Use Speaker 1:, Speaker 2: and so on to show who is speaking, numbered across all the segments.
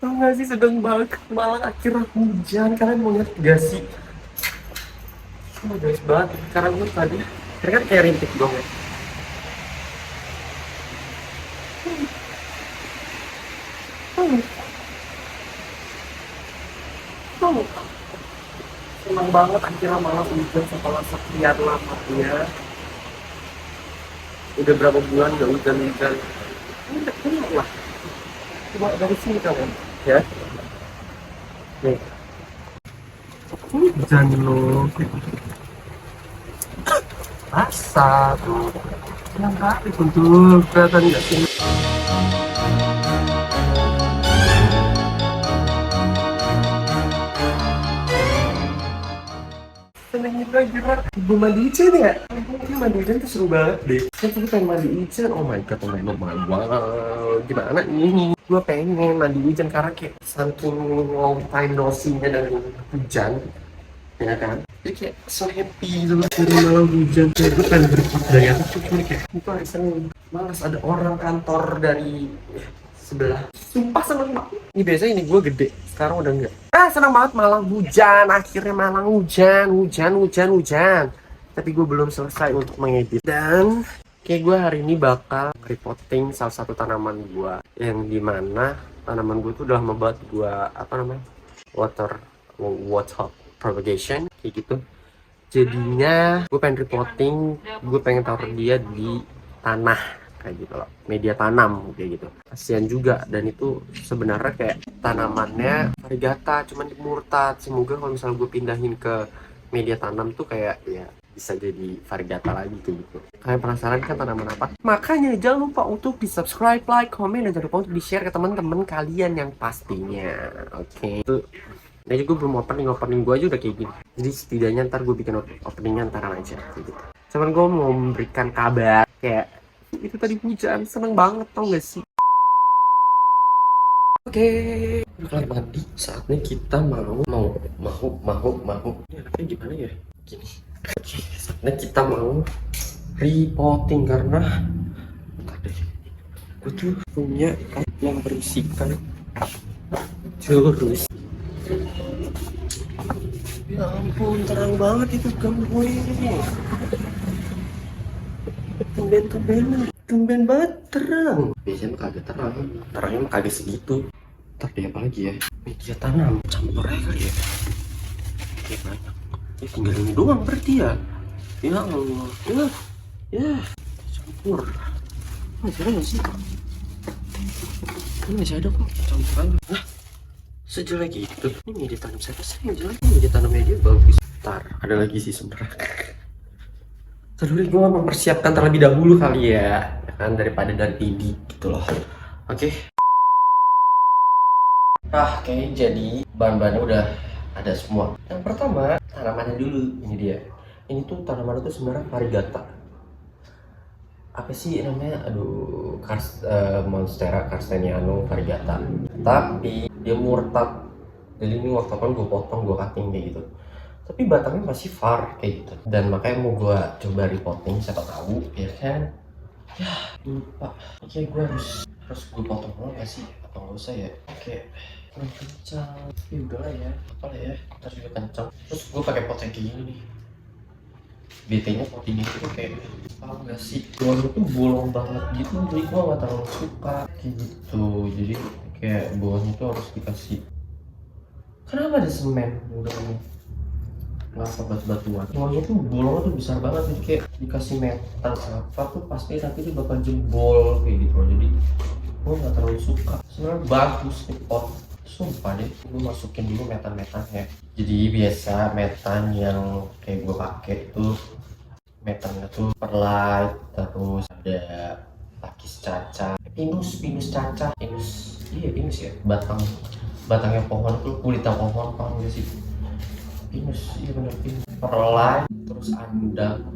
Speaker 1: Tau gak sih sedang banget malah akhirnya hujan. Kalian mau lihat gak sih? Oh guys banget. Karena gue tadi kan kayak rintik dong ya. Tuh, senang banget akhirnya malah hujan setelah sekian lamanya. Udah berapa bulan gak hujan-hujan. Ini udah kenyang lah. Coba dari sini kamu. Ya. Nih. Hujan loh. Basah tuh. Senang kali tuh. Kelihatan gak sih? Seneng juga gila. Gue mandi ijen ya. Ini mandi ijen tuh seru banget deh. Kan gue pengen mandi ijen. Oh my god, oh my god, wow. Gimana ini? Gue pengen mandi ijen karena kayak saking long time no see-nya dan hujan. Ya kan? Jadi kayak so happy gitu. Dari malam hujan. Kayak gue pengen berpikir dari atas tuh. Cuma kayak gue hari Senin. Malas ada orang kantor dari sebelah. Sumpah seneng banget. Ini biasanya ini gue gede. Sekarang udah enggak. Senang banget malam hujan. Akhirnya malam hujan. Tapi gue belum selesai untuk mengedit. Dan kayak gue hari ini bakal repotting salah satu tanaman gue. Yang dimana tanaman gue tuh udah lama banget gue apa namanya water propagation kayak gitu. Jadinya gue pengen repotting. Gue pengen taruh dia di tanah kayak gitu loh, media tanam kayak gitu. Kasian juga, dan itu sebenarnya kayak tanamannya variegata cuman di murtad. Semoga kalau misalnya gue pindahin ke media tanam tuh kayak ya bisa jadi variegata lagi kayak gitu. Kalian penasaran kan tanaman apa? Makanya jangan lupa untuk di subscribe, like, komen, dan jangan lupa untuk di share ke teman-teman kalian yang pastinya. Oke. Nah juga belum opening gue aja udah kayak gini. Jadi setidaknya ntar gue bikin openingnya ntaran aja kayak gitu. Cuman gue mau memberikan kabar kayak itu tadi hujan, seneng banget tau gak sih? Oke, kelar mandi, saatnya kita mau ini anaknya gimana ya? Gini. Oke, saatnya kita mau repotting karena bentar deh, gue tuh punya yang berisikan jurus. Ya ampun, terang banget itu gue ini. Tumben banget terang. Biasanya kagak terang, terangnya kagak segitu. Tapi apa lagi ya? Media tanam campur aja kali ya. Oke banyak. Ya tinggal ini doang berarti ya. Ya Allah. Ya. Campur. Masih ada nggak sih? Ini masih ada kok. Campur aja. Nah, sejelek itu. Ini media tanam siapa sih yang jelek? Media tanamnya dia bagus. Ntar ada lagi sih sebenarnya. Terus gue mempersiapkan terlebih dahulu kali ya kan, daripada dari PD gitu loh. Oke. Oke, jadi bahan-bahannya udah ada semua. Yang pertama tanamannya dulu, ini dia. Ini tuh tanaman itu sebenarnya variegata. Apa sih namanya? Aduh, Monstera carstenianum variegata. Tapi dia murtad. Jadi ini waktu kan gue potong, gue cutting kayak gitu. Tapi batangnya masih far kayak gitu, dan makanya mau gue coba repotting, siapa tahu ya kan. Ya lupa. Oke, gue harus gue potong dulu gak sih atau nggak usah ya? Oke, kurang kencang ya udah lah ya, apa lah ya, ntar juga kencang. Terus gue pakai pot yang kayak gini nih, BT nya pot ini tuh kayak apa nggak sih, bawahnya tuh bolong banget gitu, jadi gue nggak terlalu suka kayak gitu. Jadi kayak bawahnya tuh harus dikasih, kenapa ada semen udah ini, kenapa batu-batuan, bawahnya tuh bolongnya tuh besar banget, jadi kayak dikasih metal apa tuh pasti nanti dia bakal jebol kayak gitu. Jadi gue nggak terlalu suka. Sebenarnya bagus nih pot, sumpah deh. Gue masukin dulu metan-metannya. Jadi biasa metan yang kayak gue pakai itu metannya tuh perlite, terus ada pakis caca, pinus caca, pinus ya, batangnya pohon tuh, kulitnya pohon, paham gak sih? Pinus, iya bener, pinus, perlite, terus andang,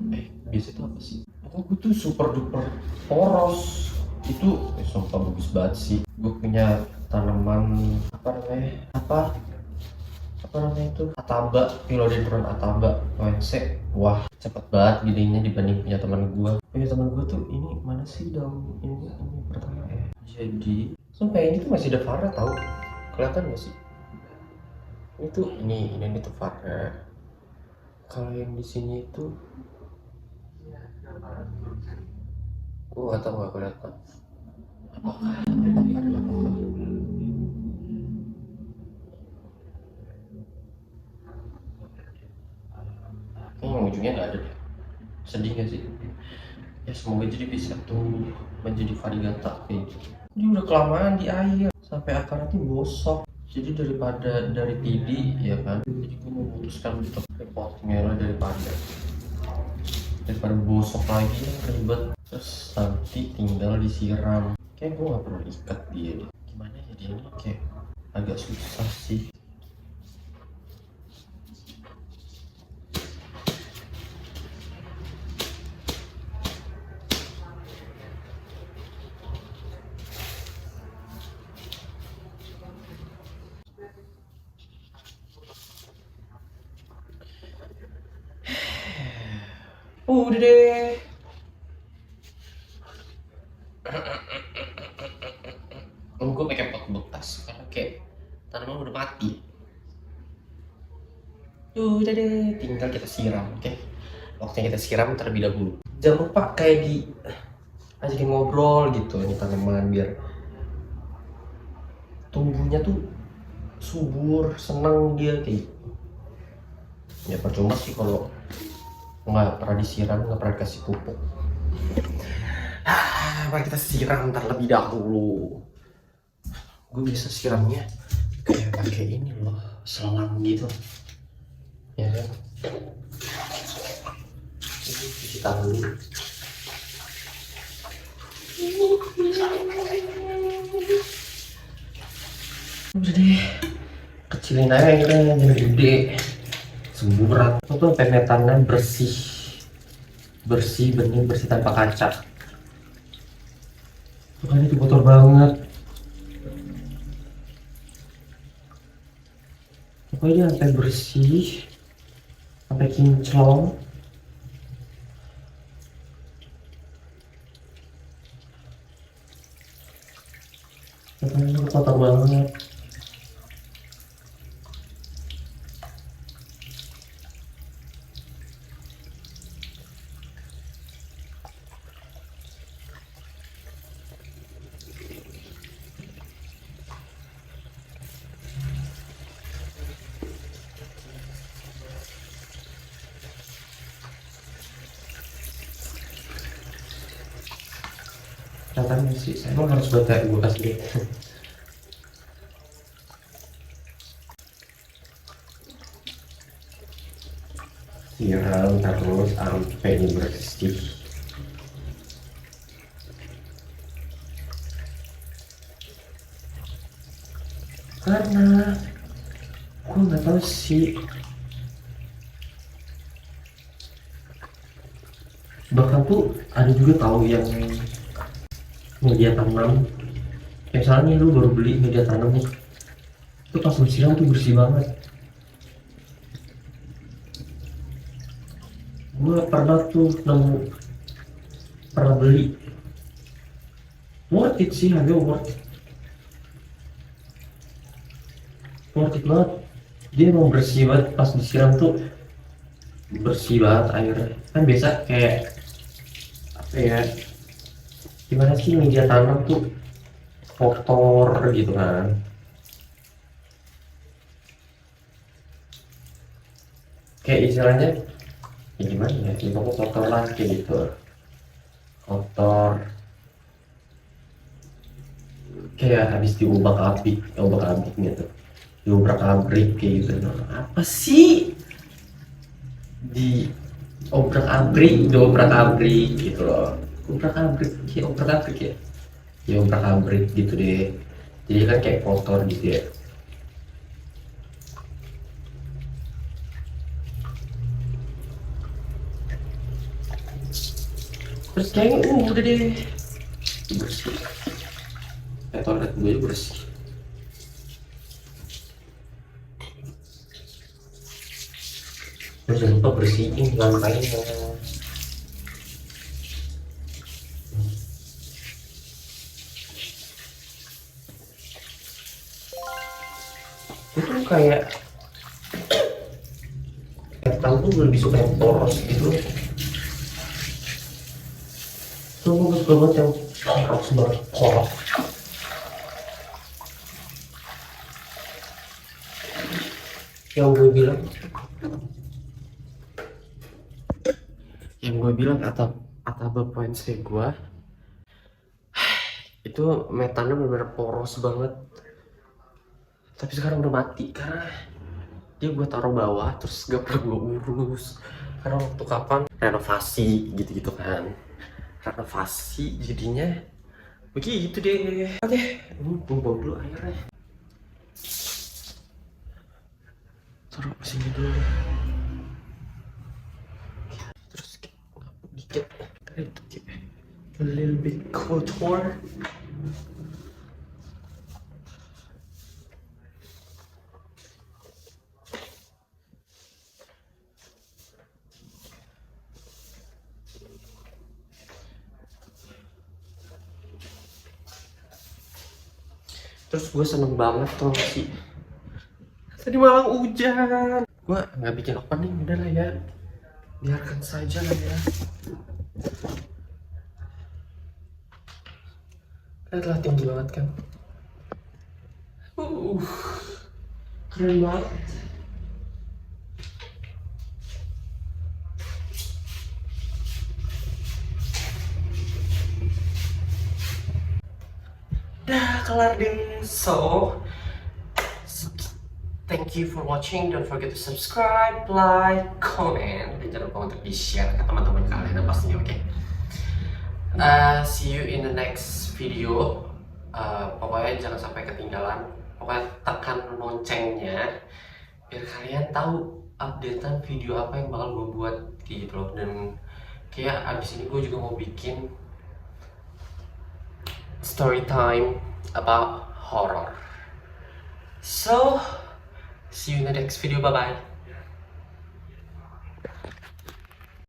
Speaker 1: biasa itu apa sih? Pokoknya gue tuh super duper poros. Itu sumpah bagus banget sih. Gue punya tanaman apa namanya itu, ataba, philodendron ataba ONC. Wah cepet banget gedenya dibanding punya teman gue tuh. Ini mana sih daun ini pertama ya. Jadi sumpah ini tuh masih ada varnya tau. kelihatan nggak sih? Ini tuh varnya. Kalau yang di sini itu nggak tahu, nggak kelihatan. Kayaknya ujungnya nggak ada deh. Sedih nggak sih? Ya semoga jadi bisa tumbuh menjadi varigata kayak gitu. Ini udah kelamaan di air sampai akarnya tuh gosok. Jadi daripada dari tidi ya kan, jadi gue memutuskan untuk repotnya lah daripada bosok lagi ribet. Terus nanti tinggal disiram. Kayak gue nggak perlu ikat dia deh. Gimana ya dia ini kayak agak susah sih. Udah deh. Gue pakai pot bekas karena kayak tanaman udah mati. Udah deh, tinggal kita siram, oke? Waktunya kita siram terlebih dahulu. Jangan lupa kayak di ajakin ngobrol gitu ini tanaman biar tumbuhnya tuh subur, senang dia kayak. Ya percuma sih kalau nggak pernah disiram, nggak pernah dikasih pupuk. Mari kita siram terlebih dahulu. Gue bisa siramnya kayak pakai ini loh, selang gitu, ya kan? Ini cuci tangan dulu. Udah deh, kecilin aja airnya, jangan gede, semburat. Itu tuh pemetannya bersih, bening, bersih tanpa kaca. Makanya itu kotor banget. Pokoknya sampai bersih, sampai kinclong. Makanya itu kotor banget. Katanya sih, saya emang harus buat kayak gue kasih gitu. Siram terus sampai ini bersih. Karena gue nggak tahu sih, bahkan tuh ada juga tahu yang media tanam. Misalnya lu baru beli media tanam nih, itu pas lu siram tuh bersih banget. Gue pernah tuh pernah beli, worth it sih, harga worth it banget. Dia mau bersih banget, pas disiram tuh bersih banget airnya. Kan biasa kayak apa ya, gimana sih media tanam tuh kotor gitu kan. Kayak istilahnya ya gimana ya, itu kotor lah kayak gitu, kotor kayak habis diubah abrik gitu, diobrak abrik kayak gitu. Apa sih di diobrak abrik gitu loh, obrak abrik ya, diobrak abrik gitu deh, jadi kan kayak kotor gitu ya. Terus kayaknya udah deh bersih, kayak toilet gue bersih. Terus jangan lupa bersihin lantainya. itu kayak metal tuh lebih suka yang poros gitu. Tuh gue suka banget yang poros banget, poros. Yang gue bilang atap points gue itu metalnya bener-bener poros banget, tapi sekarang udah mati karena dia gue taruh bawah terus gak pernah gue urus karena waktu kapan renovasi gitu-gitu kan, renovasi jadinya begitu deh. Oke, gue bawa dulu airnya, taruh sini dulu, terus dikit a little bit kotor. Terus gue seneng banget tuh sih, tadi malam hujan. Gue nggak bikin opening, udah lah ya, biarkan saja lah ya. Lihatlah tinggi banget kan, keren banget. Dah kelar deh. So thank you for watching. Don't forget to subscribe, like, comment, dan jangan lupa untuk di share ke teman-teman kalian pastinya. Oke, see you in the next video. Pokoknya jangan sampai ketinggalan. Pokoknya tekan loncengnya biar kalian tahu updatean video apa yang bakal gue buat gitu loh. Dan kayak abis ini gue juga mau bikin story time about horror. So see you in the next video. Bye bye.